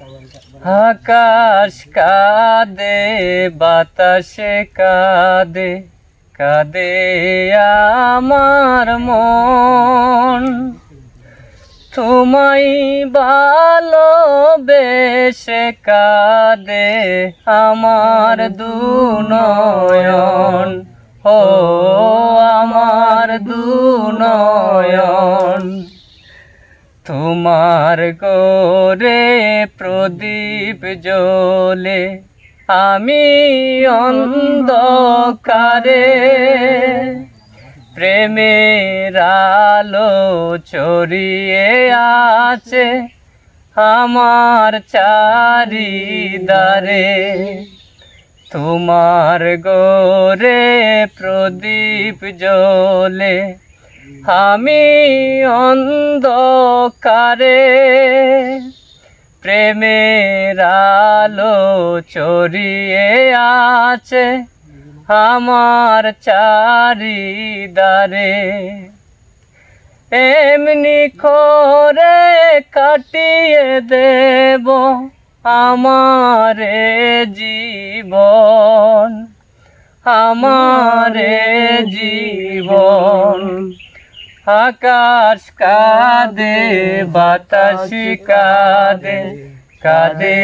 আকাশ কাঁদে, বাতাসে কাঁদে, কাঁদে আমার মন। তোমায় ভালোবেসে কাঁদে আমার দুনয়ন, ও আমার দুনয়ন। তোমার গোরে প্রদীপ জ্বলে, আমি অন্ধকারে প্রেমের আলো ছড়িয়ে আছে আমার চারিদারে। তোমার গোরে প্রদীপ জ্বলে, আমি অন্ধকারে প্রেমের আলো ছড়িয়ে আছে আমার চারিদারে। এমনি করে কাটিয়ে দেব আমারে জীবন, আমারে জীবন। আকাশ কাঁদে, বাতাস কাঁদে, কাঁদে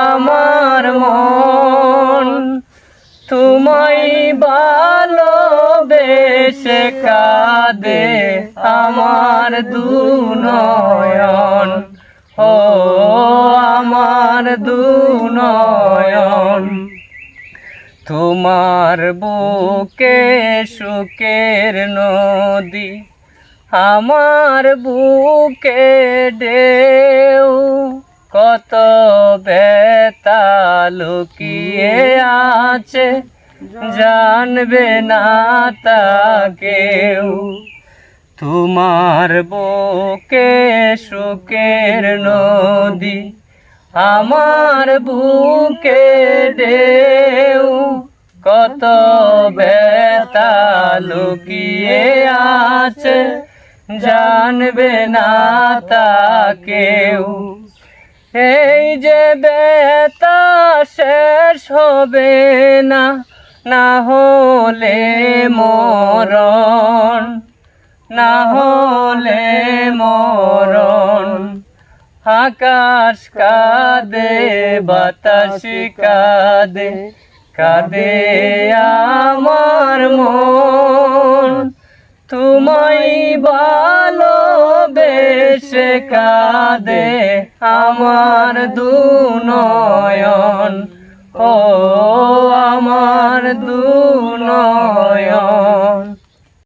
আমার মন। তোমায় ভালোবেসে কাঁদে আমার দুনয়ন, ও আমার দুনয়ন। তোমার বুকে সুখের নদী, আমার বুকে ঢেউ। কত ব্যথা লুকিয়ে আছে জানবে না তা কেউ। তোমার বুকে সুখের নদী, আমার বুকে ঢেউ। কত ব্যথা লুকিয়ে আছে জানবে না তা কেউ। এই যে ব্যথা শেষ হবে না, না হলে মরণ, না হলে মরণ। আকাশ কাঁদে, বাতাস কাঁদে, কাঁদে আমার মন। তোমায় ভালোবেসে কাঁদে আমার দুনয়ন, ও আমার দুনয়ন।